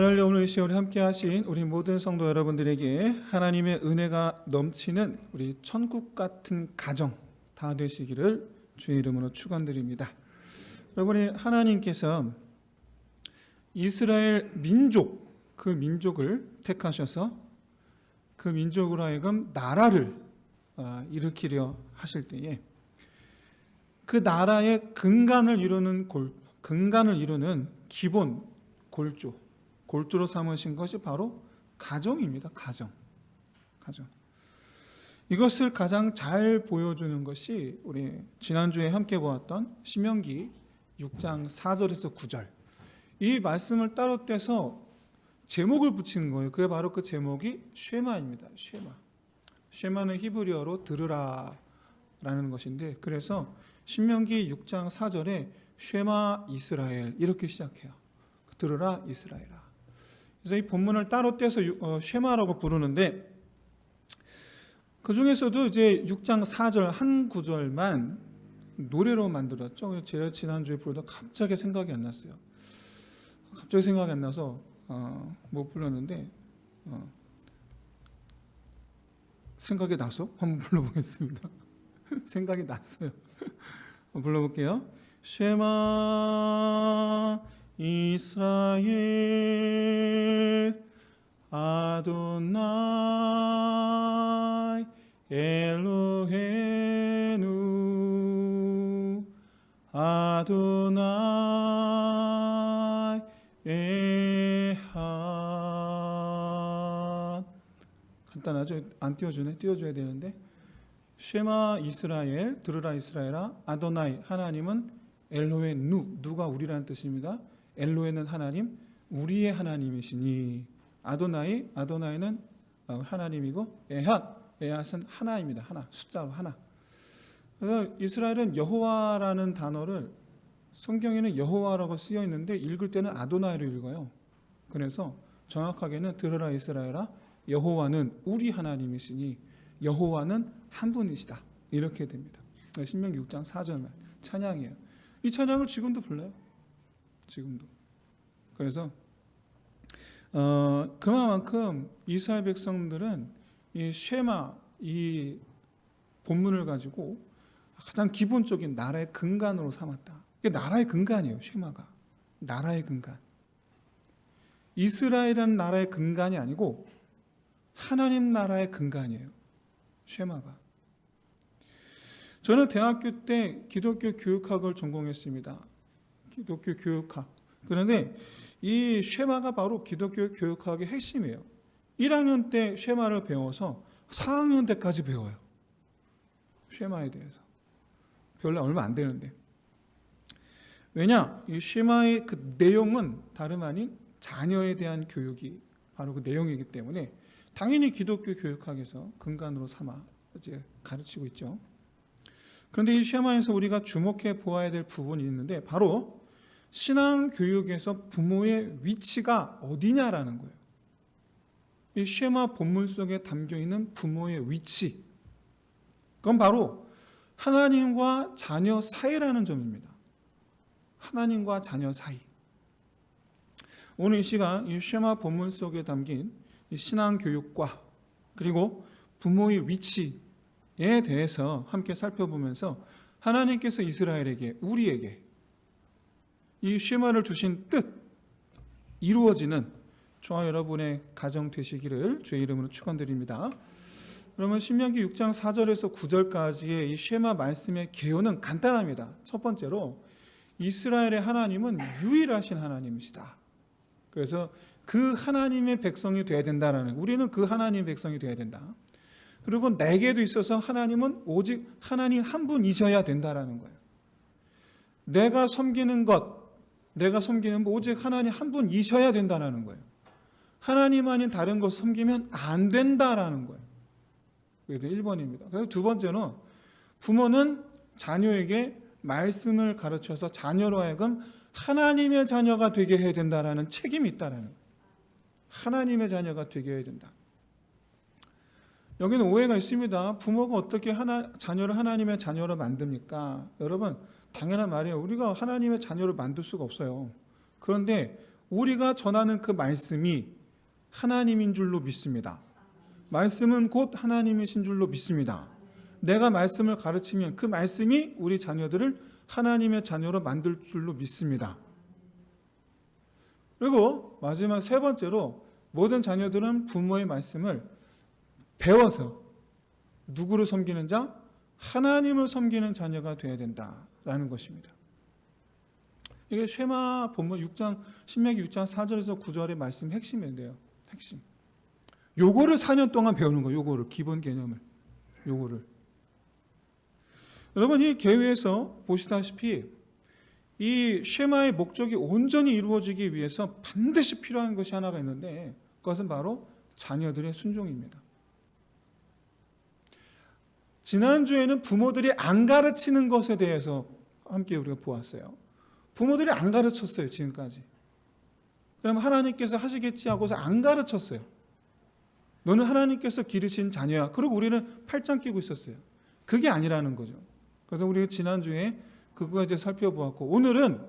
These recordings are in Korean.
오늘 이 시간에 함께 하신 우리 모든 성도 여러분들에게 하나님의 은혜가 넘치는 우리 천국 같은 가정 다 되시기를 주의 이름으로 축원드립니다. 여러분이 하나님께서 이스라엘 민족, 그 민족을 택하셔서 그 민족으로 하여금 나라를 일으키려 하실 때에 그 나라의 근간을 이루는 기본 골조로 삼으신 것이 바로 가정입니다. 가정. 이것을 가장 잘 보여주는 것이 우리 지난주에 함께 보았던 신명기 6장 4절에서 9절. 이 말씀을 따로 떼서 제목을 붙이는 거예요. 그게 바로 그 제목이 쉐마입니다. 쉐마는 히브리어로 들으라라는 것인데, 그래서 신명기 6장 4절에 쉐마 이스라엘 이렇게 시작해요. 들으라 이스라엘아. 그래서 이 본문을 따로 떼서 쉐마라고 부르는데, 그 중에서도 이제 6장 4절 한 구절만 노래로 만들었죠. 제가 지난주에 부르다 갑자기 생각이 안 났어요. 갑자기 생각이 안 나서 못 불렀는데 생각이 나서 한번 불러보겠습니다. 생각이 났어요. 불러볼게요. 쉐마 이스라엘 아도나이 엘로헤누 아도나이 에핫. 간단하죠? 안 띄워주네? 띄워줘야 되는데. 쉐마 이스라엘, 들으라 이스라엘아, 아도나이, 하나님은 엘로헤누, 누가 우리라는 뜻입니다. 엘로헤는 하나님, 우리의 하나님이시니. 아도나이는 하나님이고, 에핫은 하나입니다. 하나, 숫자로 하나. 그래서 이스라엘은 여호와라는 단어를 성경에는 여호와라고 쓰여 있는데 읽을 때는 아도나이로 읽어요. 그래서 정확하게는 들으라 이스라엘아, 여호와는 우리 하나님이시니 여호와는 한 분이시다. 이렇게 됩니다. 신명기 6장 4절만 찬양이에요. 이 찬양을 지금도 불러요. 지금도. 그래서 그만큼 이스라엘 백성들은 이 쉐마, 이 본문을 가지고 가장 기본적인 나라의 근간으로 삼았다. 이게 나라의 근간이에요. 쉐마가. 나라의 근간. 이스라엘이라는 나라의 근간이 아니고 하나님 나라의 근간이에요. 쉐마가. 저는 대학교 때 기독교 교육학을 전공했습니다. 기독교 교육학. 그런데 이 쉐마가 바로 기독교 교육학의 핵심이에요. 1학년 때 쉐마를 배워서 4학년 때까지 배워요. 쉐마에 대해서. 별로 얼마 안 되는데. 왜냐? 이 쉐마의 그 내용은 다름 아닌 자녀에 대한 교육이 바로 그 내용이기 때문에 당연히 기독교 교육학에서 근간으로 삼아 이제 가르치고 있죠. 그런데 이 쉐마에서 우리가 주목해 보아야 될 부분이 있는데, 바로 신앙 교육에서 부모의 위치가 어디냐라는 거예요. 이 쉐마 본문 속에 담겨 있는 부모의 위치, 그건 바로 하나님과 자녀 사이라는 점입니다. 하나님과 자녀 사이. 오늘 이 시간 이 쉐마 본문 속에 담긴 이 신앙 교육과 그리고 부모의 위치에 대해서 함께 살펴보면서 하나님께서 이스라엘에게, 우리에게 이 쉐마를 주신 뜻 이루어지는 저와 여러분의 가정 되시기를 주의 이름으로 축원드립니다. 그러면 신명기 6장 4절에서 9절까지의 이 쉐마 말씀의 개요는 간단합니다. 첫 번째로 이스라엘의 하나님은 유일하신 하나님이시다. 그래서 그 하나님의 백성이 되어야 된다라는, 우리는 그 하나님의 백성이 되어야 된다. 그리고 내게도 있어서 하나님은 오직 하나님 한 분이셔야 된다라는 거예요. 내가 섬기는 오직 하나님 한 분이셔야 된다라는 거예요. 하나님 아닌 다른 것을 섬기면 안 된다라는 거예요. 그게 1번입니다. 그리고 두 번째는 부모는 자녀에게 말씀을 가르쳐서 자녀로 하여금 하나님의 자녀가 되게 해야 된다라는 책임이 있다라는 거예요. 하나님의 자녀가 되게 해야 된다. 여기는 오해가 있습니다. 부모가 어떻게 자녀를 하나님의 자녀로 만듭니까? 여러분, 당연한 말이에요. 우리가 하나님의 자녀를 만들 수가 없어요. 그런데 우리가 전하는 그 말씀이 하나님인 줄로 믿습니다. 말씀은 곧 하나님이신 줄로 믿습니다. 내가 말씀을 가르치면 그 말씀이 우리 자녀들을 하나님의 자녀로 만들 줄로 믿습니다. 그리고 마지막 세 번째로 모든 자녀들은 부모의 말씀을 배워서 누구를 섬기는 자? 하나님을 섬기는 자녀가 되어야 된다라는 것입니다. 이게 쉐마 본문 6장 신명기 6장 4절에서 9절의 말씀 핵심인데요. 핵심. 요거를 4년 동안 배우는 거예요. 요거를 기본 개념을. 요거를. 여러분 이 계회에서 보시다시피 이 쉐마의 목적이 온전히 이루어지기 위해서 반드시 필요한 것이 하나가 있는데 그것은 바로 자녀들의 순종입니다. 지난주에는 부모들이 안 가르치는 것에 대해서 함께 우리가 보았어요. 부모들이 안 가르쳤어요. 지금까지. 그럼 하나님께서 하시겠지 하고서 안 가르쳤어요. 너는 하나님께서 기르신 자녀야. 그리고 우리는 팔짱 끼고 있었어요. 그게 아니라는 거죠. 그래서 우리가 지난주에 그거에 대해서 살펴보았고 오늘은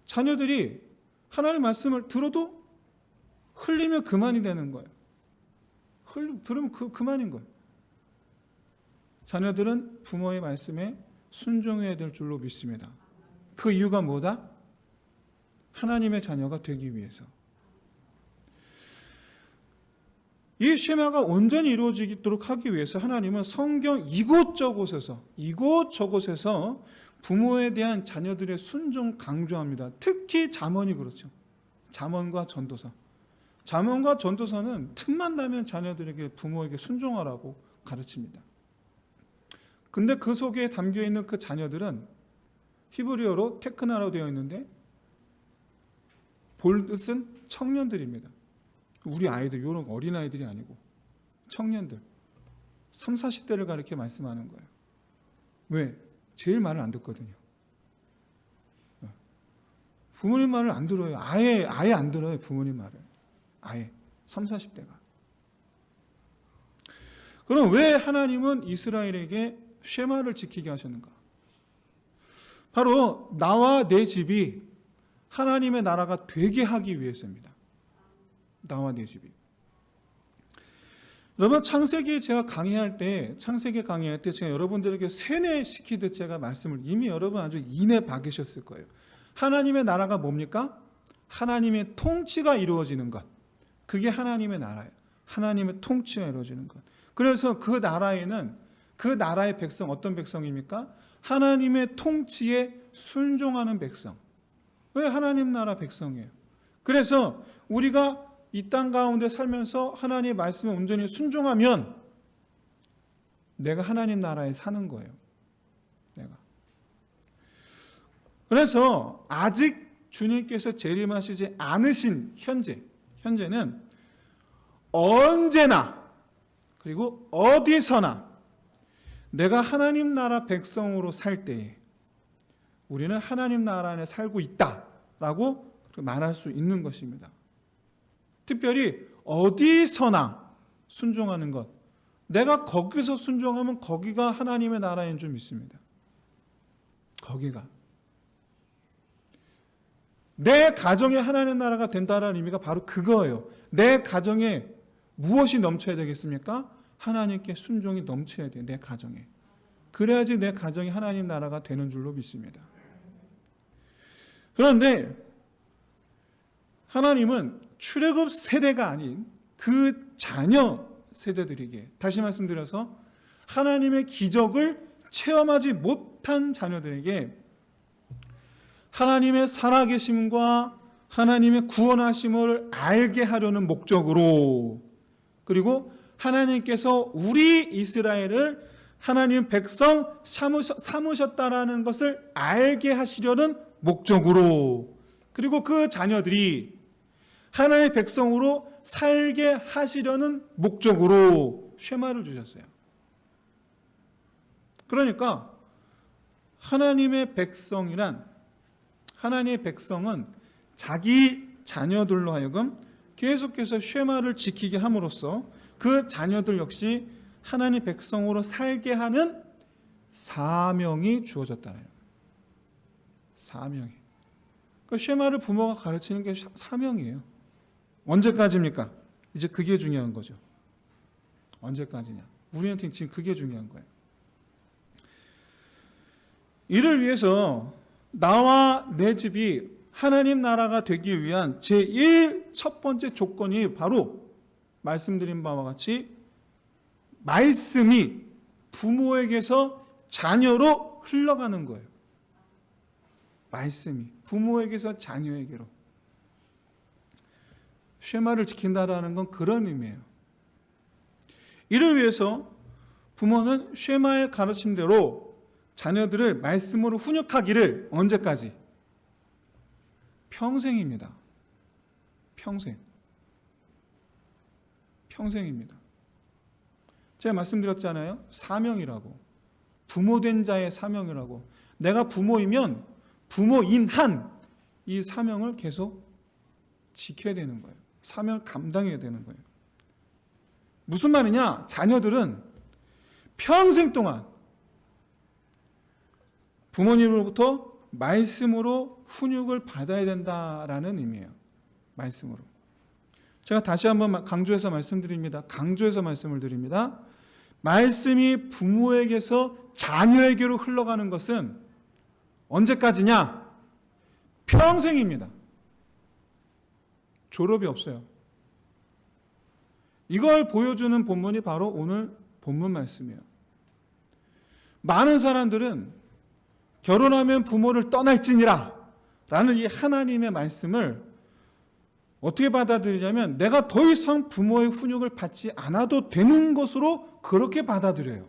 자녀들이 하나님 말씀을 들어도 흘리면 그만이 되는 거예요. 들으면 그만인 거예요. 자녀들은 부모의 말씀에 순종해야 될 줄로 믿습니다. 그 이유가 뭐다? 하나님의 자녀가 되기 위해서. 이 쉐마가 온전히 이루어지도록 하기 위해서 하나님은 성경 이곳저곳에서 부모에 대한 자녀들의 순종 강조합니다. 특히 잠언이 그렇죠. 잠언과 전도서. 잠언과 전도서는 틈만 나면 자녀들에게 부모에게 순종하라고 가르칩니다. 근데 그 속에 담겨있는 그 자녀들은 히브리어로 테크나라고 되어 있는데 볼 뜻은 청년들입니다. 우리 아이들, 이런 어린아이들이 아니고 청년들 3, 40대를 가리켜 말씀하는 거예요. 왜? 제일 말을 안 듣거든요. 부모님 말을 안 들어요. 아예 안 들어요. 부모님 말을. 아예 3, 40대가. 그럼 왜 하나님은 이스라엘에게 쉐마를 지키게 하셨는가? 바로 나와 내 집이 하나님의 나라가 되게 하기 위해서입니다. 나와 내 집이. 여러분 창세기 제가 강의할 때 제가 여러분들에게 세뇌시키듯 제가 말씀을 이미 여러분 아주 이내 박으셨을 거예요. 하나님의 나라가 뭡니까? 하나님의 통치가 이루어지는 것. 그게 하나님의 나라예요. 하나님의 통치가 이루어지는 것. 그래서 그 나라에는 그 나라의 백성 어떤 백성입니까? 하나님의 통치에 순종하는 백성. 왜 하나님 나라 백성이에요? 그래서 우리가 이 땅 가운데 살면서 하나님의 말씀에 온전히 순종하면 내가 하나님 나라에 사는 거예요. 내가. 그래서 아직 주님께서 재림하시지 않으신 현재는 언제나 그리고 어디서나 내가 하나님 나라 백성으로 살 때에 우리는 하나님 나라 안에 살고 있다라고 말할 수 있는 것입니다. 특별히 어디서나 순종하는 것. 내가 거기서 순종하면 거기가 하나님의 나라인 줄 믿습니다. 거기가. 내 가정에 하나님 나라가 된다는 의미가 바로 그거예요. 내 가정에 무엇이 넘쳐야 되겠습니까? 하나님께 순종이 넘쳐야 돼요. 내 가정에. 그래야지 내 가정이 하나님 나라가 되는 줄로 믿습니다. 그런데 하나님은 출애굽 세대가 아닌 그 자녀 세대들에게 다시 말씀드려서 하나님의 기적을 체험하지 못한 자녀들에게 하나님의 살아계심과 하나님의 구원하심을 알게 하려는 목적으로 그리고 하나님께서 우리 이스라엘을 하나님 백성 삼으셨다라는 것을 알게 하시려는 목적으로 그리고 그 자녀들이 하나님의 백성으로 살게 하시려는 목적으로 쉐마를 주셨어요. 그러니까 하나님의 백성은 자기 자녀들로 하여금 계속해서 쉐마를 지키게 함으로써 그 자녀들 역시 하나님 백성으로 살게 하는 사명이 주어졌다는 거예요. 사명이. 그 쉐마를 부모가 가르치는 게 사명이에요. 언제까지입니까? 이제 그게 중요한 거죠. 언제까지냐? 우리한테는 지금 그게 중요한 거예요. 이를 위해서 나와 내 집이 하나님 나라가 되기 위한 제1 첫 번째 조건이 바로 말씀드린 바와 같이 말씀이 부모에게서 자녀로 흘러가는 거예요. 말씀이 부모에게서 자녀에게로. 쉐마를 지킨다라는 건 그런 의미예요. 이를 위해서 부모는 쉐마의 가르침대로 자녀들을 말씀으로 훈육하기를 언제까지? 평생입니다. 평생. 평생입니다. 제가 말씀드렸잖아요. 사명이라고. 부모된 자의 사명이라고. 내가 부모이면 부모인 한 이 사명을 계속 지켜야 되는 거예요. 사명을 감당해야 되는 거예요. 무슨 말이냐? 자녀들은 평생 동안 부모님으로부터 말씀으로 훈육을 받아야 된다라는 의미예요. 말씀으로. 제가 다시 한번 강조해서 말씀드립니다. 강조해서 말씀을 드립니다. 말씀이 부모에게서 자녀에게로 흘러가는 것은 언제까지냐? 평생입니다. 졸업이 없어요. 이걸 보여주는 본문이 바로 오늘 본문 말씀이에요. 많은 사람들은 결혼하면 부모를 떠날지니라 라는 이 하나님의 말씀을 어떻게 받아들이냐면 내가 더 이상 부모의 훈육을 받지 않아도 되는 것으로 그렇게 받아들여요.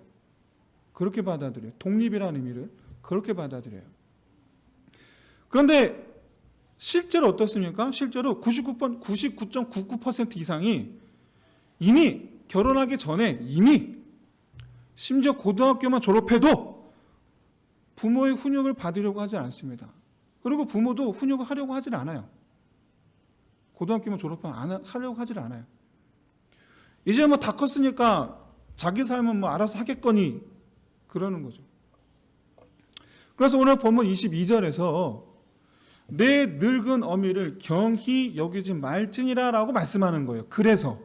그렇게 받아들여요. 독립이라는 의미를 그렇게 받아들여요. 그런데 실제로 어떻습니까? 실제로 99.99% 이상이 이미 결혼하기 전에 이미 심지어 고등학교만 졸업해도 부모의 훈육을 받으려고 하지 않습니다. 그리고 부모도 훈육을 하려고 하질 않아요. 고등학교만 졸업하면 하려고 하질 않아요. 이제 뭐 다 컸으니까 자기 삶은 뭐 알아서 하겠거니 그러는 거죠. 그래서 오늘 본문 22절에서 내 늙은 어미를 경히 여기지 말지니라 라고 말씀하는 거예요. 그래서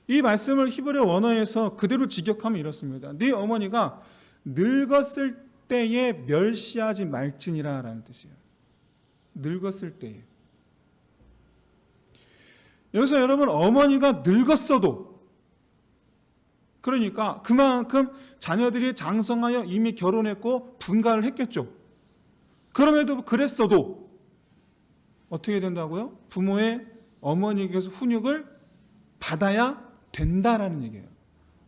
이 말씀을 히브리어 원어에서 그대로 직역하면 이렇습니다. 네 어머니가 늙었을 때에 멸시하지 말지니라 라는 뜻이에요. 늙었을 때에. 여기서 여러분 어머니가 늙었어도 그러니까 그만큼 자녀들이 장성하여 이미 결혼했고 분가를 했겠죠. 그럼에도 그랬어도 어떻게 된다고요? 부모의 어머니에게서 훈육을 받아야 된다라는 얘기예요.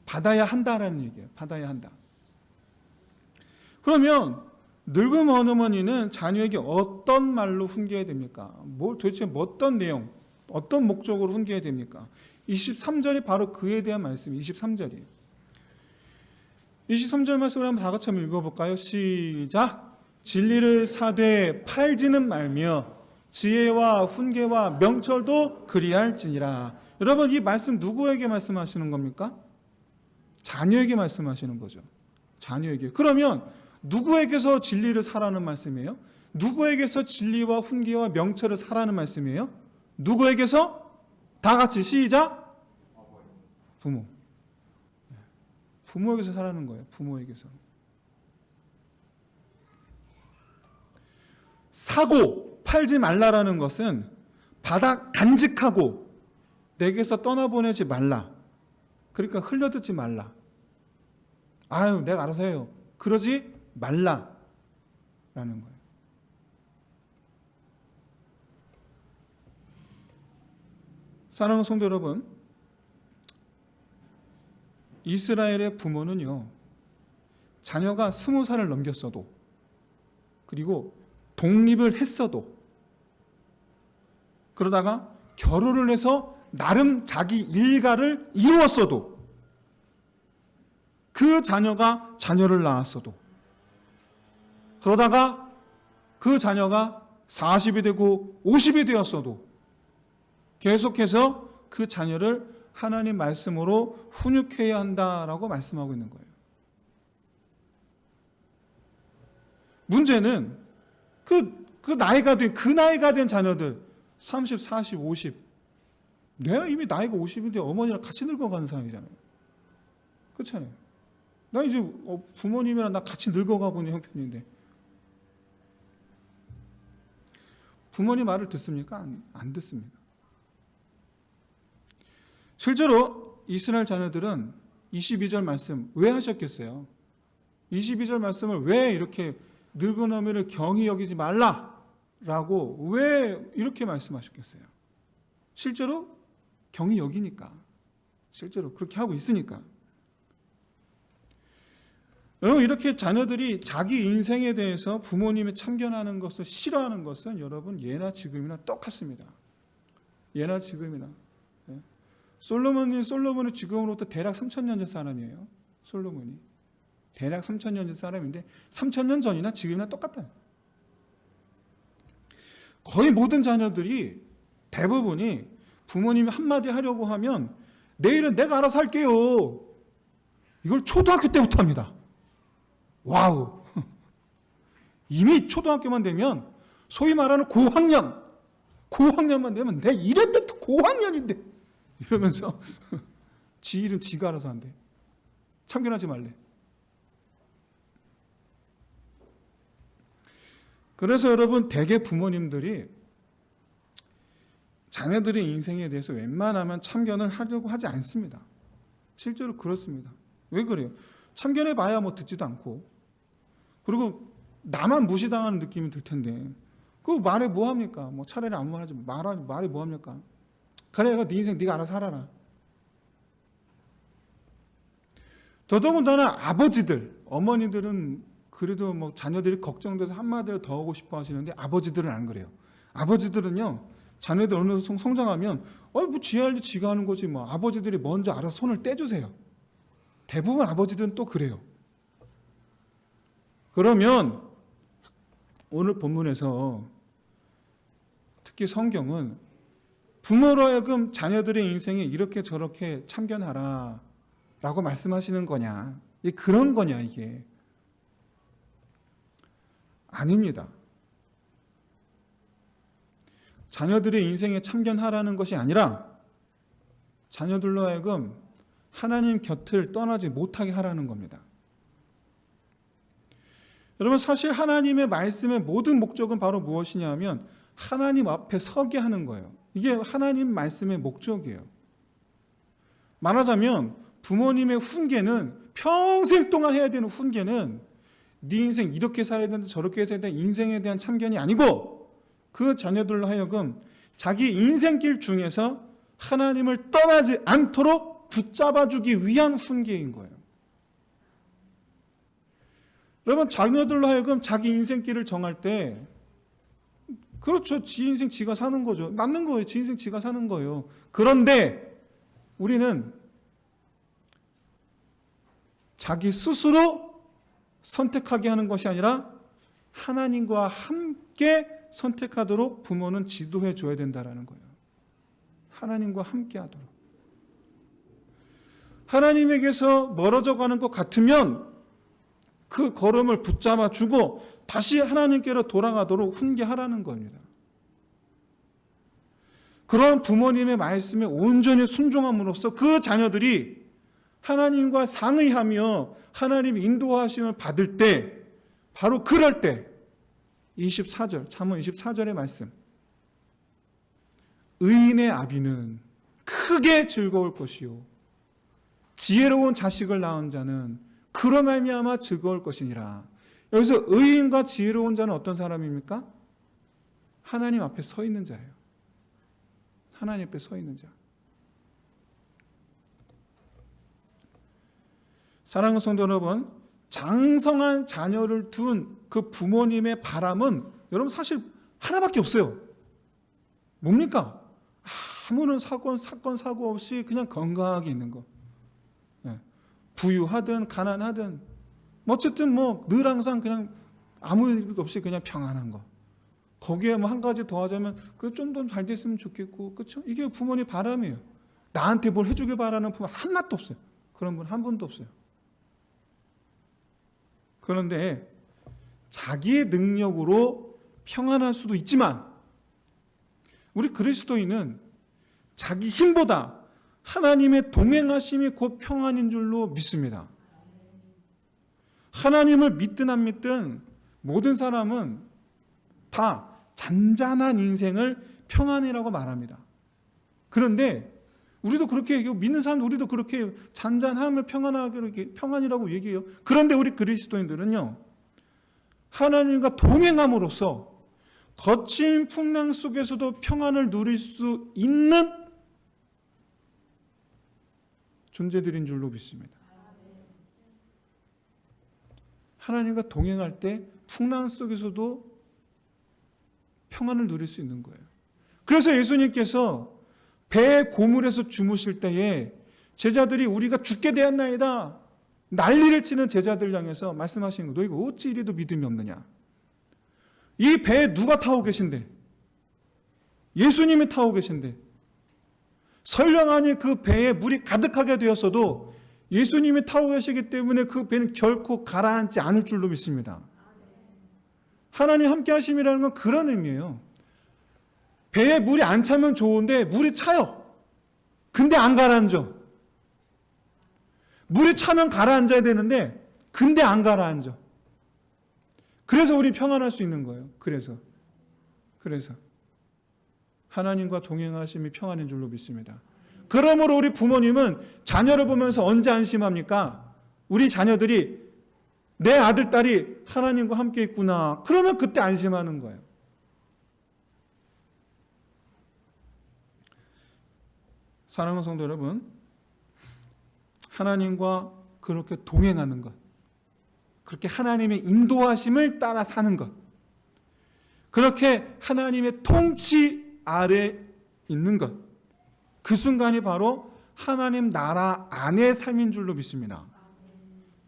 받아야 한다라는 얘기예요. 받아야 한다. 그러면 늙은 어머니는 자녀에게 어떤 말로 훈계해야 됩니까? 도대체 어떤 내용, 어떤 목적으로 훈계해야 됩니까? 23절이 바로 그에 대한 말씀이에요. 23절이에요. 23절 말씀을 한번 다 같이 한번 읽어볼까요? 시작! 진리를 사되 팔지는 말며 지혜와 훈계와 명철도 그리할지니라. 여러분 이 말씀 누구에게 말씀하시는 겁니까? 자녀에게 말씀하시는 거죠. 자녀에게. 그러면 누구에게서 진리를 사라는 말씀이에요? 누구에게서 진리와 훈계와 명철을 사라는 말씀이에요? 누구에게서? 다 같이 시작! 부모. 부모에게서 사라는 거예요. 부모에게서. 사고 팔지 말라라는 것은 받아 간직하고 내게서 떠나보내지 말라. 그러니까 흘려듣지 말라. 아유 내가 알아서 해요. 그러지 말라라는 거예요. 사랑하는 성도 여러분, 이스라엘의 부모는요 자녀가 20살을 넘겼어도 그리고 독립을 했어도 그러다가 결혼을 해서 나름 자기 일가를 이루었어도 그 자녀가 자녀를 낳았어도 그러다가 그 자녀가 40이 되고 50이 되었어도 계속해서 그 자녀를 하나님 말씀으로 훈육해야 한다라고 말씀하고 있는 거예요. 문제는 그 나이가 된 자녀들 30, 40, 50. 내가 이미 나이가 50인데 어머니랑 같이 늙어가는 상황이잖아요. 그렇잖아요. 나 이제 부모님이랑 나 같이 늙어가고 있는 형편인데 부모님 말을 듣습니까? 안 듣습니다. 실제로 이스라엘 자녀들은 22절 말씀 왜 하셨겠어요? 22절 말씀을 왜 이렇게 늙은 어미를 경히 여기지 말라라고 왜 이렇게 말씀하셨겠어요? 실제로 경히 여기니까. 실제로 그렇게 하고 있으니까. 여러분, 이렇게 자녀들이 자기 인생에 대해서 부모님이 참견하는 것을 싫어하는 것은 여러분 예나 지금이나 똑같습니다. 예나 지금이나. 솔로몬이 지금으로부터 대략 3,000년 전 사람이에요. 솔로몬이 대략 3,000년 전 사람인데 3,000년 전이나 지금이나 똑같다. 거의 모든 자녀들이 대부분이 부모님이 한마디 하려고 하면 내일은 내가 알아서 할게요. 이걸 초등학교 때부터 합니다. 와우. 이미 초등학교만 되면 소위 말하는 고학년만 되면 내 이랬는데 고학년인데 이러면서 지 일은 지가 알아서 한대. 참견하지 말래. 그래서 여러분 대개 부모님들이 자녀들의 인생에 대해서 웬만하면 참견을 하려고 하지 않습니다. 실제로 그렇습니다. 왜 그래요? 참견해봐야 뭐 듣지도 않고 그리고 나만 무시당하는 느낌이 들 텐데 그 말에 뭐 합니까? 뭐 차라리 아무 말 하지 말이 뭐 합니까? 그래, 네 인생 네가 알아서 살아라. 더더군다나 아버지들, 어머니들은 그래도 뭐 자녀들이 걱정돼서 한마디를 더 하고 싶어 하시는데 아버지들은 안 그래요. 아버지들은요, 자녀들 어느 정도 성장하면 뭐 지가 알지 지가 하는 거지 뭐. 아버지들이 먼저 알아서 손을 떼주세요. 대부분 아버지들은 또 그래요. 그러면 오늘 본문에서 특히 성경은 부모로 하여금 자녀들의 인생에 이렇게 저렇게 참견하라 라고 말씀하시는 거냐, 그런 거냐 이게. 아닙니다. 자녀들의 인생에 참견하라는 것이 아니라 자녀들로 하여금 하나님 곁을 떠나지 못하게 하라는 겁니다. 여러분, 사실 하나님의 말씀의 모든 목적은 바로 무엇이냐면 하나님 앞에 서게 하는 거예요. 이게 하나님 말씀의 목적이에요. 말하자면 부모님의 훈계는 평생 동안 해야 되는 훈계는 네 인생 이렇게 살아야 된다 저렇게 살아야 된다 인생에 대한 참견이 아니고 그 자녀들로 하여금 자기 인생길 중에서 하나님을 떠나지 않도록 붙잡아주기 위한 훈계인 거예요. 여러분, 자녀들로 하여금 자기 인생길을 정할 때 그렇죠. 지 인생 지가 사는 거죠. 맞는 거예요. 지 인생 지가 사는 거예요. 그런데 우리는 자기 스스로 선택하게 하는 것이 아니라 하나님과 함께 선택하도록 부모는 지도해 줘야 된다는 거예요. 하나님과 함께 하도록. 하나님에게서 멀어져 가는 것 같으면 그 걸음을 붙잡아 주고 다시 하나님께로 돌아가도록 훈계하라는 겁니다. 그런 부모님의 말씀에 온전히 순종함으로써 그 자녀들이 하나님과 상의하며 하나님의 인도하심을 받을 때 바로 그럴 때 24절, 잠언 24절의 말씀, 의인의 아비는 크게 즐거울 것이요 지혜로운 자식을 낳은 자는 그로 말미암아 즐거울 것이니라. 여기서 의인과 지혜로운 자는 어떤 사람입니까? 하나님 앞에 서 있는 자예요. 하나님 앞에 서 있는 자. 사랑하는 성도 여러분, 장성한 자녀를 둔 그 부모님의 바람은 여러분 사실 하나밖에 없어요. 뭡니까? 아무런 사건 사고 없이 그냥 건강하게 있는 거. 부유하든 가난하든 어쨌든 뭐 늘 항상 그냥 아무 일도 없이 그냥 평안한 거. 거기에 뭐 한 가지 더 하자면 그 좀 더 잘 됐으면 좋겠고, 그렇죠? 이게 부모님 바람이에요. 나한테 뭘 해주길 바라는 부모 하나도 없어요. 그런 분 한 분도 없어요. 그런데 자기의 능력으로 평안할 수도 있지만 우리 그리스도인은 자기 힘보다 하나님의 동행하심이 곧 평안인 줄로 믿습니다. 하나님을 믿든 안 믿든 모든 사람은 다 잔잔한 인생을 평안이라고 말합니다. 그런데 우리도 그렇게 얘기하고 믿는 사람도 우리도 그렇게 잔잔함을 평안이라고 얘기해요. 그런데 우리 그리스도인들은요, 하나님과 동행함으로써 거친 풍랑 속에서도 평안을 누릴 수 있는 존재들인 줄로 믿습니다. 하나님과 동행할 때 풍랑 속에서도 평안을 누릴 수 있는 거예요. 그래서 예수님께서 배 고물에서 주무실 때에 제자들이 우리가 죽게 되었나이다 난리를 치는 제자들 향해서 말씀하시는 거예요. 너희가 어찌 이리도 믿음이 없느냐. 이 배에 누가 타고 계신데? 예수님이 타고 계신데 설령하니 그 배에 물이 가득하게 되었어도 예수님이 타고 계시기 때문에 그 배는 결코 가라앉지 않을 줄로 믿습니다. 하나님 함께 하심이라는 건 그런 의미예요. 배에 물이 안 차면 좋은데 물이 차요. 근데 안 가라앉아. 물이 차면 가라앉아야 되는데 근데 안 가라앉아. 그래서 우리 평안할 수 있는 거예요. 그래서 하나님과 동행하심이 평안인 줄로 믿습니다. 그러므로 우리 부모님은 자녀를 보면서 언제 안심합니까? 우리 자녀들이 내 아들, 딸이 하나님과 함께 있구나. 그러면 그때 안심하는 거예요. 사랑하는 성도 여러분, 하나님과 그렇게 동행하는 것, 그렇게 하나님의 인도하심을 따라 사는 것, 그렇게 하나님의 통치 아래 있는 것, 그 순간이 바로 하나님 나라 안의 삶인 줄로 믿습니다.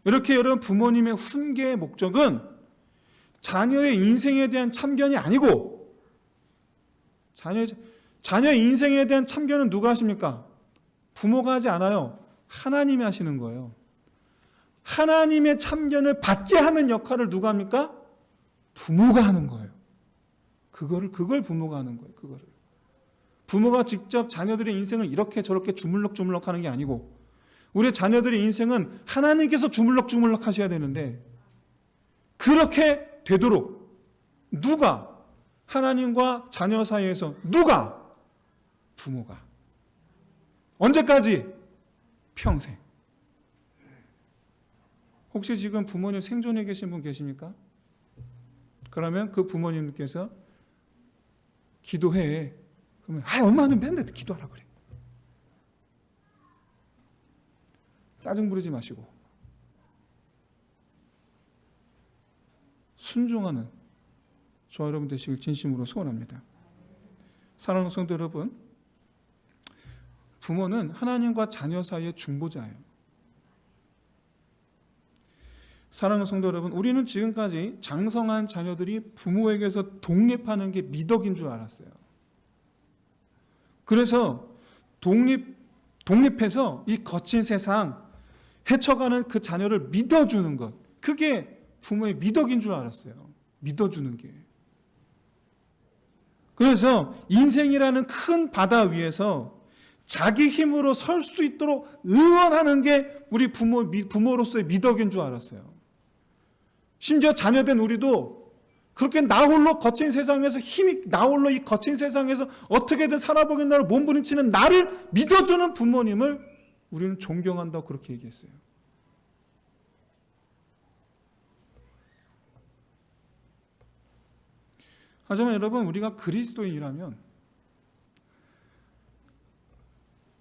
이렇게 여러분 부모님의 훈계의 목적은 자녀의 인생에 대한 참견이 아니고 자녀의 인생에 대한 참견은 누가 하십니까? 부모가 하지 않아요. 하나님이 하시는 거예요. 하나님의 참견을 받게 하는 역할을 누가 합니까? 부모가 하는 거예요. 그걸 부모가 하는 거예요. 그거를. 부모가 직접 자녀들의 인생을 이렇게 저렇게 주물럭주물럭 하는 게 아니고 우리 자녀들의 인생은 하나님께서 주물럭주물럭 하셔야 되는데 그렇게 되도록 누가 하나님과 자녀 사이에서 누가? 부모가. 언제까지? 평생. 혹시 지금 부모님 생존해 계신 분 계십니까? 그러면 그 부모님께서 기도해. 그러면 엄마는 맨날 기도하라 그래. 짜증 부리지 마시고 순종하는 저와 여러분 되시길 진심으로 소원합니다. 사랑하는 성도 여러분, 부모는 하나님과 자녀 사이의 중보자예요. 사랑하는 성도 여러분, 우리는 지금까지 장성한 자녀들이 부모에게서 독립하는 게 미덕인 줄 알았어요. 그래서 독립해서 이 거친 세상 헤쳐가는 그 자녀를 믿어주는 것, 그게 부모의 미덕인 줄 알았어요. 믿어주는 게. 그래서 인생이라는 큰 바다 위에서 자기 힘으로 설 수 있도록 응원하는 게 우리 부모로서의 미덕인 줄 알았어요. 심지어 자녀된 우리도 그렇게 나 홀로 거친 세상에서 나 홀로 이 거친 세상에서 어떻게든 살아보겠다고 몸부림치는 나를 믿어주는 부모님을 우리는 존경한다고 그렇게 얘기했어요. 하지만 여러분, 우리가 그리스도인이라면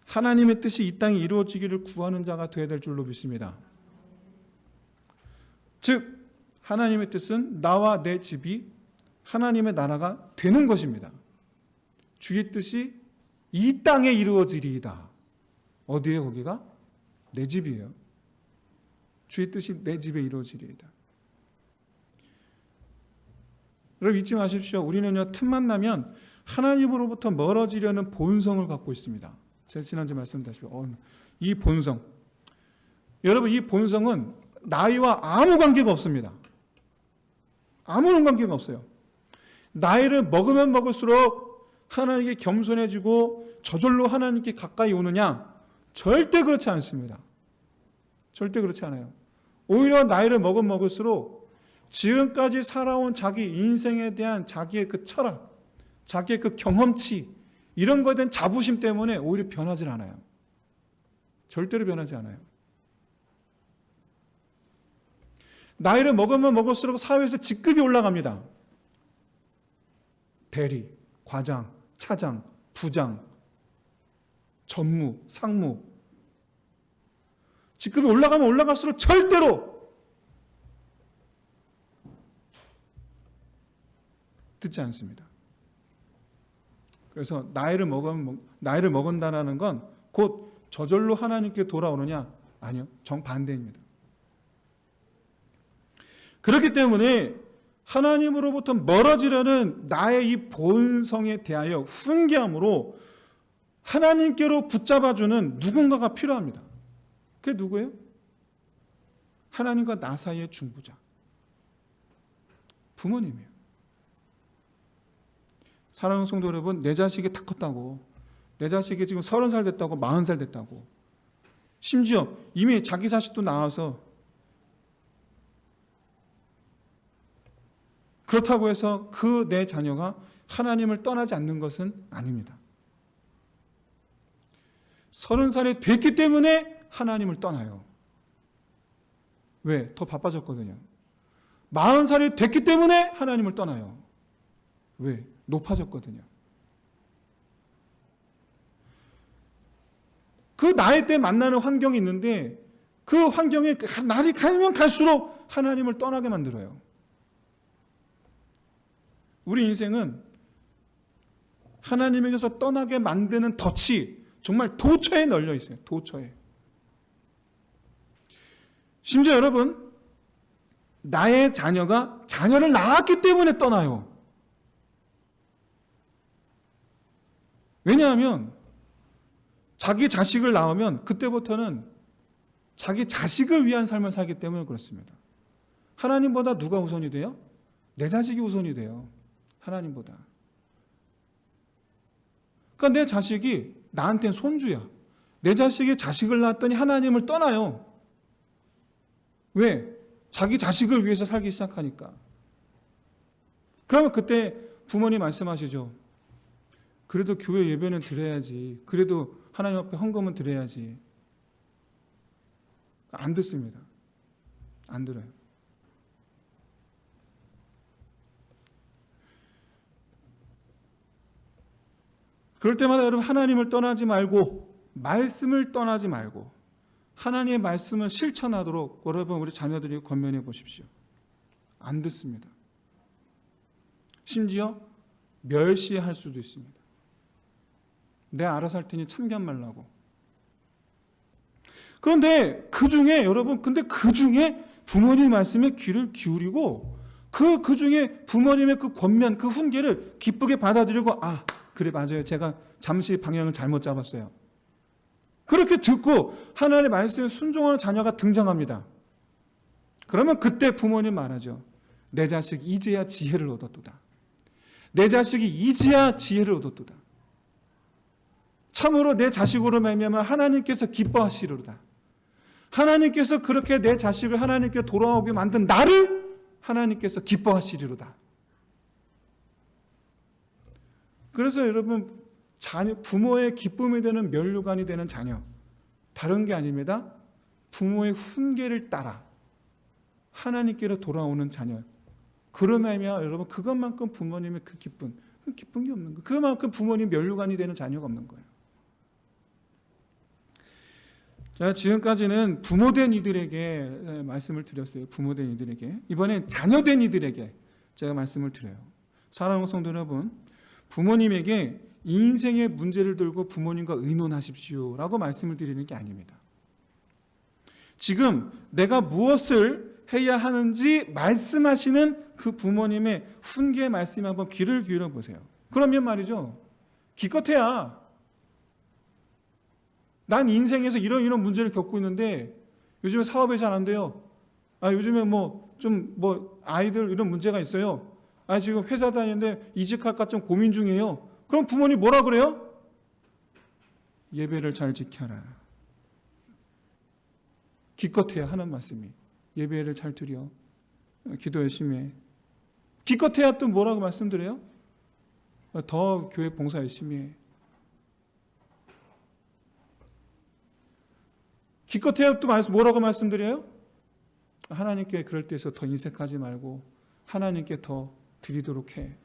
하나님의 뜻이 이 땅에 이루어지기를 구하는 자가 되어야 될 줄로 믿습니다. 즉 하나님의 뜻은 나와 내 집이 하나님의 나라가 되는 것입니다. 주의 뜻이 이 땅에 이루어지리이다. 어디에 거기가? 내 집이에요. 주의 뜻이 내 집에 이루어지리이다. 여러분 잊지 마십시오. 우리는요, 틈만 나면 하나님으로부터 멀어지려는 본성을 갖고 있습니다. 제가 지난주에 말씀드렸다시피 이 본성, 여러분 이 본성은 나이와 아무 관계가 없습니다. 아무런 관계가 없어요. 나이를 먹으면 먹을수록 하나님께 겸손해지고 저절로 하나님께 가까이 오느냐? 절대 그렇지 않습니다. 절대 그렇지 않아요. 오히려 나이를 먹으면 먹을수록 지금까지 살아온 자기 인생에 대한 자기의 그 철학, 자기의 그 경험치, 이런 것에 대한 자부심 때문에 오히려 변하지 않아요. 절대로 변하지 않아요. 나이를 먹으면 먹을수록 사회에서 직급이 올라갑니다. 대리, 과장, 차장, 부장, 전무, 상무. 직급이 올라가면 올라갈수록 절대로 듣지 않습니다. 그래서 나이를 먹은다라는 건 곧 저절로 하나님께 돌아오느냐? 아니요. 정반대입니다. 그렇기 때문에 하나님으로부터 멀어지려는 나의 이 본성에 대하여 훈계함으로 하나님께로 붙잡아주는 누군가가 필요합니다. 그게 누구예요? 하나님과 나 사이의 중보자. 부모님이에요. 사랑하는 성도 여러분, 내 자식이 다 컸다고, 내 자식이 지금 30살 됐다고, 40살 됐다고, 심지어 이미 자기 자식도 낳아서 그렇다고 해서 그 내 자녀가 하나님을 떠나지 않는 것은 아닙니다. 30살이 됐기 때문에 하나님을 떠나요. 왜? 더 바빠졌거든요. 40살이 됐기 때문에 하나님을 떠나요. 왜? 높아졌거든요. 그 나이 때 만나는 환경이 있는데 그 환경에 날이 가면 갈수록 하나님을 떠나게 만들어요. 우리 인생은 하나님에게서 떠나게 만드는 덫이 정말 도처에 널려 있어요. 도처에. 심지어 여러분, 나의 자녀가 자녀를 낳았기 때문에 떠나요. 왜냐하면 자기 자식을 낳으면 그때부터는 자기 자식을 위한 삶을 살기 때문에 그렇습니다. 하나님보다 누가 우선이 돼요? 내 자식이 우선이 돼요. 하나님보다. 그러니까 내 자식이 나한테는 손주야. 내 자식이 자식을 낳았더니 하나님을 떠나요. 왜? 자기 자식을 위해서 살기 시작하니까. 그러면 그때 부모님 말씀하시죠. 그래도 교회 예배는 드려야지. 그래도 하나님 앞에 헌금은 드려야지. 안 듣습니다. 안 들어요. 그럴 때마다 여러분, 하나님을 떠나지 말고, 말씀을 떠나지 말고, 하나님의 말씀을 실천하도록 여러분, 우리 자녀들이 권면해 보십시오. 안 듣습니다. 심지어 멸시할 수도 있습니다. 내가 알아서 할 테니 참견 말라고. 그런데 그 중에 여러분, 그 중에 부모님 말씀에 귀를 기울이고 그 중에 부모님의 그 권면, 그 훈계를 기쁘게 받아들이고, 아, 그래 맞아요. 제가 잠시 방향을 잘못 잡았어요. 그렇게 듣고 하나님의 말씀에 순종하는 자녀가 등장합니다. 그러면 그때 부모님 말하죠. 내 자식 이제야 지혜를 얻었도다. 내 자식이 이제야 지혜를 얻었도다. 참으로 내 자식으로 말미암아 하나님께서 기뻐하시리로다. 하나님께서 그렇게 내 자식을 하나님께 돌아오게 만든 나를 하나님께서 기뻐하시리로다. 그래서 여러분, 부모의 기쁨이 되는 면류관이 되는 자녀, 다른 게 아닙니다. 부모의 훈계를 따라 하나님께로 돌아오는 자녀. 그러면 여러분, 그것만큼 부모님의 그 기쁜 게 없는 거예요. 그만큼 부모님 면류관이 되는 자녀가 없는 거예요. 자, 지금까지는 부모된 이들에게 말씀을 드렸어요. 부모된 이들에게. 이번엔 자녀된 이들에게 제가 말씀을 드려요. 사랑하는 성도 여러분, 부모님에게 인생의 문제를 들고 부모님과 의논하십시오라고 말씀을 드리는 게 아닙니다. 지금 내가 무엇을 해야 하는지 말씀하시는 그 부모님의 훈계 말씀에 한번 귀를 기울여 보세요. 그러면 말이죠, 기껏해야 난 인생에서 이런 문제를 겪고 있는데 요즘에 사업이 잘 안 돼요. 요즘에 아이들 이런 문제가 있어요. 아, 지금 회사 다니는데 이직할까 좀 고민 중이에요. 그럼 부모님 뭐라 그래요? 예배를 잘 지켜라. 기껏해야 하는 말씀이 예배를 잘 드려. 기도 열심히 해. 기껏해야 또 뭐라고 말씀드려요? 더 교회 봉사 열심히 해. 기껏해야 또 뭐라고 말씀드려요? 하나님께 그럴 때에서 더 인색하지 말고 하나님께 더 드리도록 해.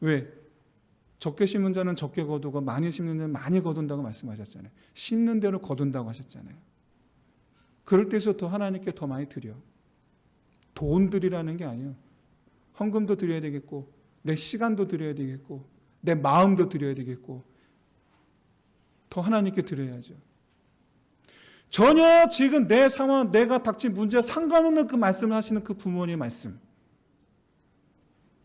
왜? 적게 심은 자는 적게 거두고 많이 심는 자는 많이 거둔다고 말씀하셨잖아요. 심는 대로 거둔다고 하셨잖아요. 그럴 때에서 더 하나님께 더 많이 드려. 돈 드리라는 게 아니에요. 헌금도 드려야 되겠고 내 시간도 드려야 되겠고 내 마음도 드려야 되겠고 더 하나님께 드려야죠. 전혀 지금 내 상황, 내가 닥친 문제와 상관없는 그 말씀을 하시는 그 부모님의 말씀.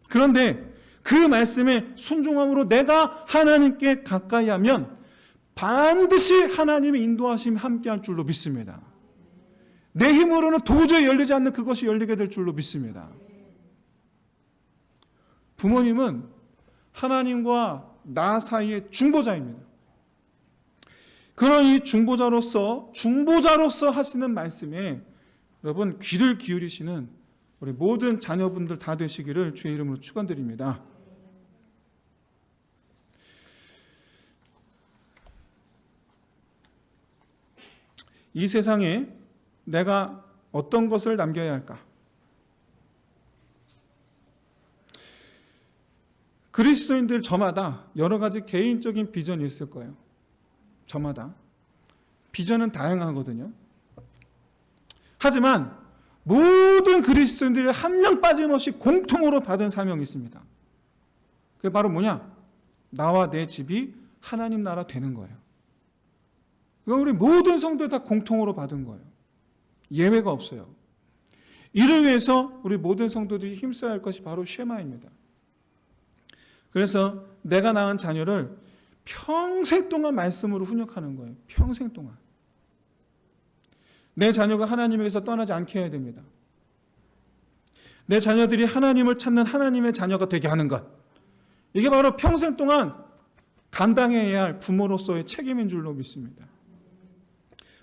그런데 그 말씀에 순종함으로 내가 하나님께 가까이 하면 반드시 하나님의 인도하심이 함께할 줄로 믿습니다. 내 힘으로는 도저히 열리지 않는 그것이 열리게 될 줄로 믿습니다. 부모님은 하나님과 나 사이의 중보자입니다. 그런 이 중보자로서 하시는 말씀에 여러분 귀를 기울이시는 우리 모든 자녀분들 다 되시기를 주의 이름으로 축원드립니다. 이 세상에 내가 어떤 것을 남겨야 할까? 그리스도인들 저마다 여러 가지 개인적인 비전이 있을 거예요. 저마다. 비전은 다양하거든요. 하지만 모든 그리스도인들이 한 명 빠짐없이 공통으로 받은 사명이 있습니다. 그게 바로 뭐냐? 나와 내 집이 하나님 나라 되는 거예요. 이건 우리 모든 성도들 다 공통으로 받은 거예요. 예외가 없어요. 이를 위해서 우리 모든 성도들이 힘써야 할 것이 바로 쉐마입니다. 그래서 내가 낳은 자녀를 평생 동안 말씀으로 훈육하는 거예요. 평생 동안. 내 자녀가 하나님에게서 떠나지 않게 해야 됩니다. 내 자녀들이 하나님을 찾는 하나님의 자녀가 되게 하는 것. 이게 바로 평생 동안 감당해야 할 부모로서의 책임인 줄로 믿습니다.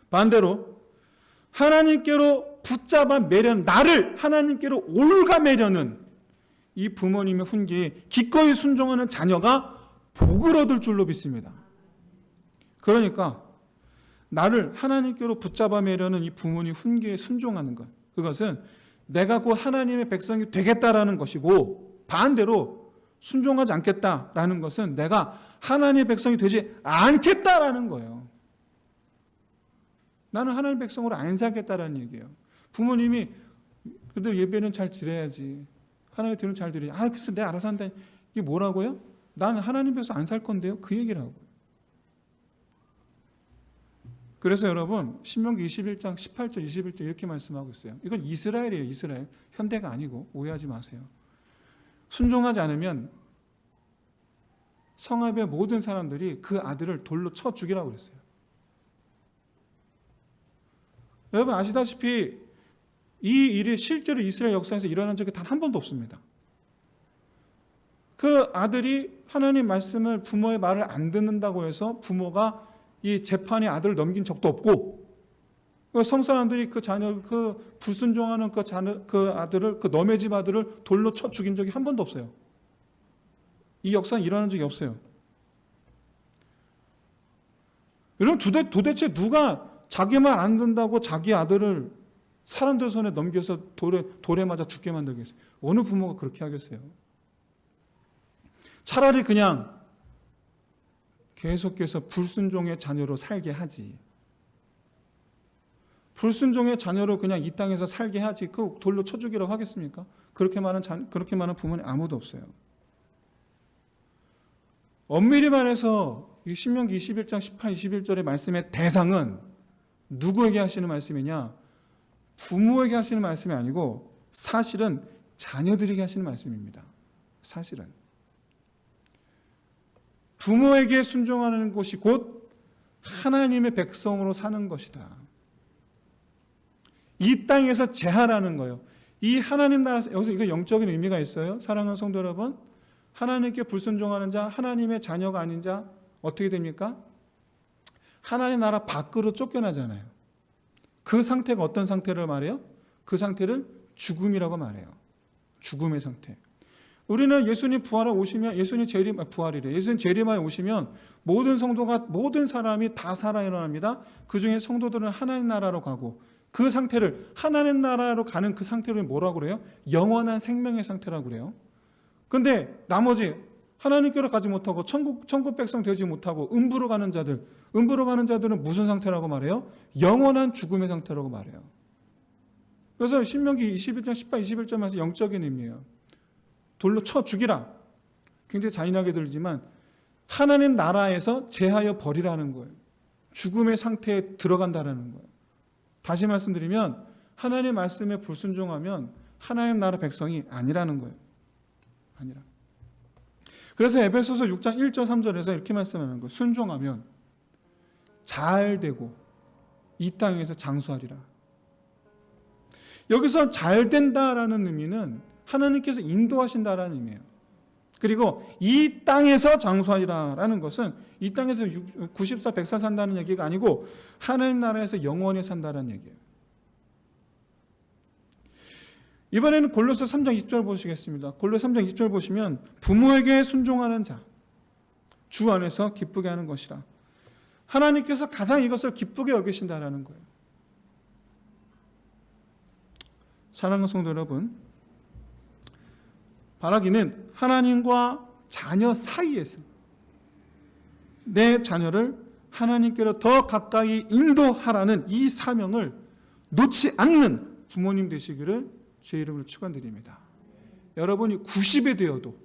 반대로 하나님께로 붙잡아 매려는 나를 하나님께로 올가매려는 이 부모님의 훈계에 기꺼이 순종하는 자녀가 복을 얻을 줄로 믿습니다. 그러니까 나를 하나님께로 붙잡아 매려는 이 부모님 훈계에 순종하는 것, 그것은 내가 곧 하나님의 백성이 되겠다라는 것이고, 반대로 순종하지 않겠다라는 것은 내가 하나님의 백성이 되지 않겠다라는 거예요. 나는 하나님의 백성으로 안 살겠다라는 얘기예요. 부모님이 그래도 예배는 잘 드려야지, 하나님의 드리면 잘 드려야지, 그래서 내가 알아서 한다, 이게 뭐라고요? 나는 하나님 백성 안 살 건데요. 그 얘기를 하고. 그래서 여러분 신명기 21장 18절 21절 이렇게 말씀하고 있어요. 이건 이스라엘이에요. 이스라엘. 현대가 아니고 오해하지 마세요. 순종하지 않으면 성읍의 모든 사람들이 그 아들을 돌로 쳐 죽이라고 그랬어요. 여러분 아시다시피 이 일이 실제로 이스라엘 역사에서 일어난 적이 단 한 번도 없습니다. 그 아들이 하나님 말씀을, 부모의 말을 안 듣는다고 해서 부모가 이 재판에 아들을 넘긴 적도 없고, 성 사람들이 그 자녀, 그 불순종하는 그 아들을, 그 너의 집 아들을 돌로 쳐 죽인 적이 한 번도 없어요. 이 역사는 일어난 적이 없어요. 여러분 도대체 누가 자기 말 안 듣는다고 자기 아들을 사람들 손에 넘겨서 돌에 맞아 죽게 만들겠어요? 어느 부모가 그렇게 하겠어요? 차라리 그냥 계속해서 불순종의 자녀로 살게 하지. 불순종의 자녀로 그냥 이 땅에서 살게 하지. 그 돌로 쳐 죽이라고 하겠습니까? 그렇게 많은 부모는 아무도 없어요. 엄밀히 말해서 이 신명기 21장 18, 21절의 말씀의 대상은 누구에게 하시는 말씀이냐? 부모에게 하시는 말씀이 아니고 사실은 자녀들에게 하시는 말씀입니다. 사실은. 부모에게 순종하는 것이 곧 하나님의 백성으로 사는 것이다. 이 땅에서 제하라는 거예요. 이 하나님 나라, 여기서 이거 영적인 의미가 있어요. 사랑하는 성도 여러분, 하나님께 불순종하는 자, 하나님의 자녀가 아닌 자 어떻게 됩니까? 하나님 나라 밖으로 쫓겨나잖아요. 그 상태가 어떤 상태를 말해요? 그 상태를 죽음이라고 말해요. 죽음의 상태. 우리는 예수님 부활에 오시면, 예수님 재림하에 오시면 모든 성도가, 모든 사람이 다 살아 일어납니다. 그 중에 성도들은 하나님 나라로 가고, 그 상태를 하나님 나라로 가는 그 상태를 뭐라고 그래요? 영원한 생명의 상태라고 그래요. 그런데 나머지 하나님께로 가지 못하고 천국 백성 되지 못하고 음부로 가는 자들은 무슨 상태라고 말해요? 영원한 죽음의 상태라고 말해요. 그래서 신명기 21장 18, 21절에서 영적인 의미예요. 돌로 쳐 죽이라. 굉장히 잔인하게 들리지만 하나님 나라에서 제하여 버리라는 거예요. 죽음의 상태에 들어간다라는 거예요. 다시 말씀드리면 하나님 말씀에 불순종하면 하나님 나라 백성이 아니라는 거예요. 아니라. 그래서 에베소서 6장 1절 3절에서 이렇게 말씀하는 거예요. 순종하면 잘 되고 이 땅에서 장수하리라. 여기서 잘 된다라는 의미는 하나님께서 인도하신다라는 의미예요. 그리고 이 땅에서 장수하리라라는 것은 이 땅에서 90살 100살 산다는 얘기가 아니고 하나님 나라에서 영원히 산다는 얘기예요. 이번에는 골로새 3장 20절 보시겠습니다. 골로새 3장 20절 보시면 부모에게 순종하는 자, 주 안에서 기쁘게 하는 것이라. 하나님께서 가장 이것을 기쁘게 여기신다라는 거예요. 사랑하는 성도 여러분, 바라기는 하나님과 자녀 사이에서 내 자녀를 하나님께로 더 가까이 인도하라는 이 사명을 놓지 않는 부모님 되시기를 주의 이름으로 축원드립니다. 여러분이 90이 되어도,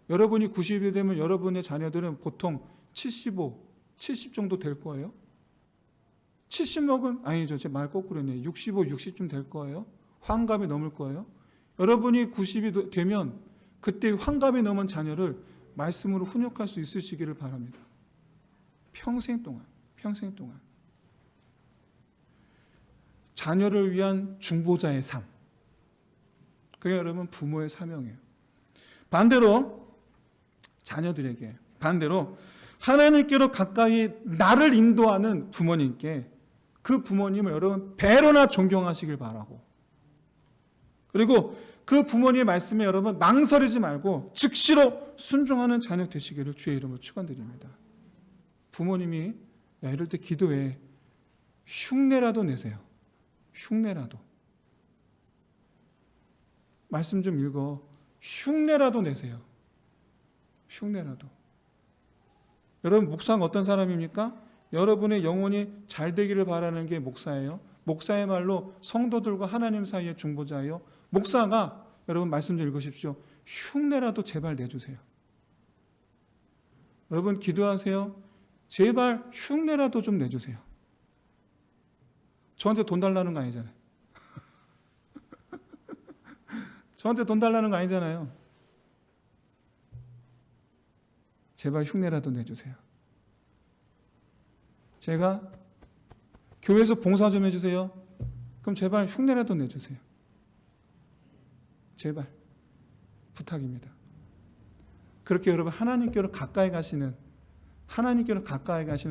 여러분이 90이 되면 여러분의 자녀들은 보통 75, 70 정도 될 거예요. 70 먹은, 아니죠. 제 말 거꾸로 했네요. 65, 60쯤 될 거예요. 환갑이 넘을 거예요. 여러분이 90이 되면 그때 환갑이 넘은 자녀를 말씀으로 훈육할 수 있으시기를 바랍니다. 평생 동안. 자녀를 위한 중보자의 삶. 그게 여러분 부모의 사명이에요. 반대로 자녀들에게, 하나님께로 가까이 나를 인도하는 부모님께, 그 부모님을 여러분 배로나 존경하시길 바라고, 그리고 그 부모님의 말씀에 여러분 망설이지 말고 즉시로 순종하는 자녀 되시기를 주의 이름으로 축원드립니다. 부모님이 이럴 때 기도에 흉내라도 내세요. 흉내라도. 말씀 좀 읽어. 흉내라도 내세요. 흉내라도. 여러분, 목사가 어떤 사람입니까? 여러분의 영혼이 잘 되기를 바라는 게 목사예요. 목사의 말로 성도들과 하나님 사이의 중보자예요. 목사가, 여러분 말씀 좀 읽으십시오. 흉내라도 제발 내주세요. 여러분 기도하세요. 제발 흉내라도 좀 내주세요. 저한테 돈 달라는 거 아니잖아요. 저한테 돈 달라는 거 아니잖아요. 제발 흉내라도 내주세요. 제가 교회에서 봉사 좀 해주세요. 그럼 제발 흉내라도 내주세요. 제발 부탁입니다. 그렇게 여러분 하나님께로 가까이 가시는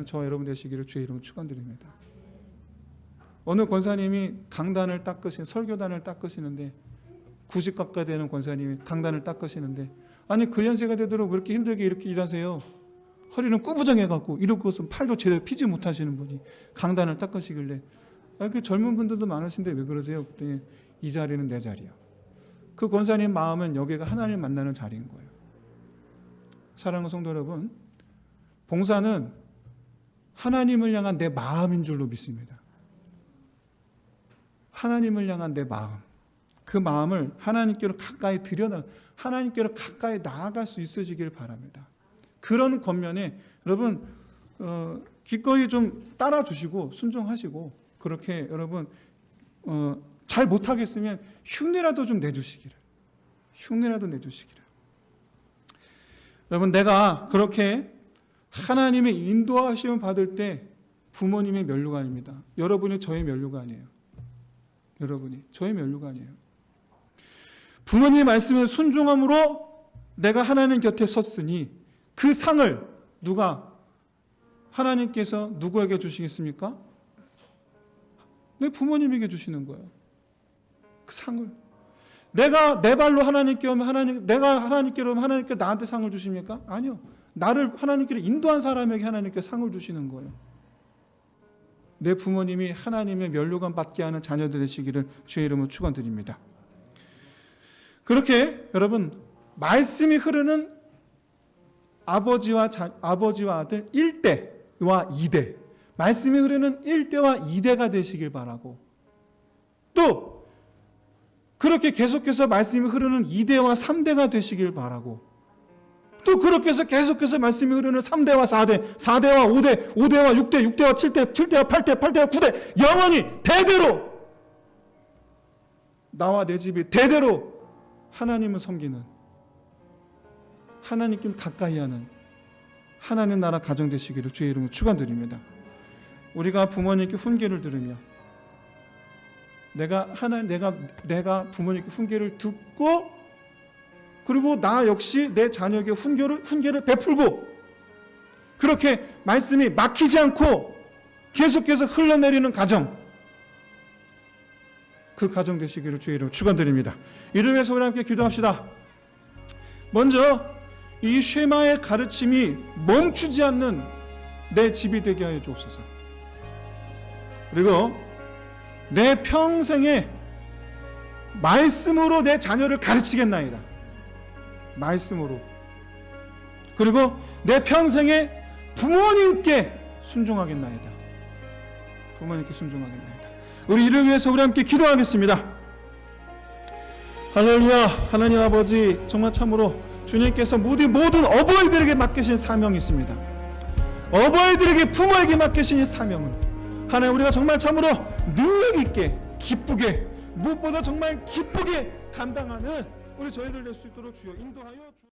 저 여러분 되시기를 주의 이름으로 축원드립니다. 어느 권사님이 강단을 닦으신, 설교단을 닦으시는데, 90 가까이 되는 권사님이 강단을 닦으시는데, 아니 그 연세가 되도록 왜 이렇게 힘들게 이렇게 일하세요? 허리는 꾸부정해갖고 이러고서 팔도 제대로 피지 못하시는 분이 강단을 닦으시길래, 그 젊은 분들도 많으신데 왜 그러세요? 그랬더니 이 자리는 내 자리야. 그 권사님 마음은 여기가 하나님 만나는 자리인 거예요. 사랑하는 성도 여러분, 봉사는 하나님을 향한 내 마음인 줄로 믿습니다. 하나님을 향한 내 마음, 그 마음을 하나님께로 가까이 하나님께로 가까이 나아갈 수 있으시길 바랍니다. 그런 겉면에 여러분 기꺼이 좀 따라주시고 순종하시고, 그렇게 여러분 잘 못하겠으면 흉내라도 좀 내주시기를. 여러분, 내가 그렇게 하나님의 인도하심을 받을 때 부모님의 면류가 아닙니다. 여러분이 저의 면류가 아니에요. 여러분이 저의 면류가 아니에요. 부모님의 말씀에 순종함으로 내가 하나님 곁에 섰으니 그 상을 하나님께서 누구에게 주시겠습니까? 내 부모님에게 주시는 거예요. 그 상을. 내가 내 발로 하나님께 오면 내가 하나님께로 오면 하나님께 나한테 상을 주십니까? 아니요. 나를 하나님께로 인도한 사람에게 하나님께 상을 주시는 거예요. 내 부모님이 하나님의 면류관 받게 하는 자녀들 되시기를 주의 이름으로 축원드립니다. 그렇게 여러분 말씀이 흐르는 아버지와 아들 1대와 2대, 말씀이 흐르는 1대와 2대가 되시길 바라고, 또 그렇게 계속해서 말씀이 흐르는 2대와 3대가 되시길 바라고, 또 그렇게 해서 계속해서 말씀이 흐르는 3대와 4대, 4대와 5대, 5대와 6대, 6대와 7대, 7대와 8대, 8대와 9대, 영원히 대대로 나와 내 집이 대대로 하나님을 섬기는, 하나님께 가까이 하는 하나님 나라 가정 되시기를 주의 이름으로 축원드립니다. 우리가 부모님께 훈계를 들으며 내가 부모님께 훈계를 듣고, 그리고 나 역시 내 자녀에게 훈계를 베풀고, 그렇게 말씀이 막히지 않고 계속해서 흘러내리는 가정, 그 가정 되시기를 주의 이름으로 축원드립니다. 이를 위해서 우리 함께 기도합시다. 먼저 이 쉐마의 가르침이 멈추지 않는 내 집이 되게 하여 주옵소서. 그리고 내 평생에 말씀으로 내 자녀를 가르치겠나이다. 말씀으로. 그리고 내 평생에 부모님께 순종하겠나이다. 부모님께 순종하겠나이다. 우리 이를 위해서 우리 함께 기도하겠습니다. 할렐루야. 하나님 아버지, 정말 참으로 주님께서 모든 어버이들에게 맡기신 사명이 있습니다. 어버이들에게, 부모에게 맡기신 이 사명은 하나님 우리가 정말 참으로 능력 있게, 기쁘게, 무엇보다 정말 기쁘게 감당하는 우리 저희들 될 수 있도록 주여 인도하여 주옵소서.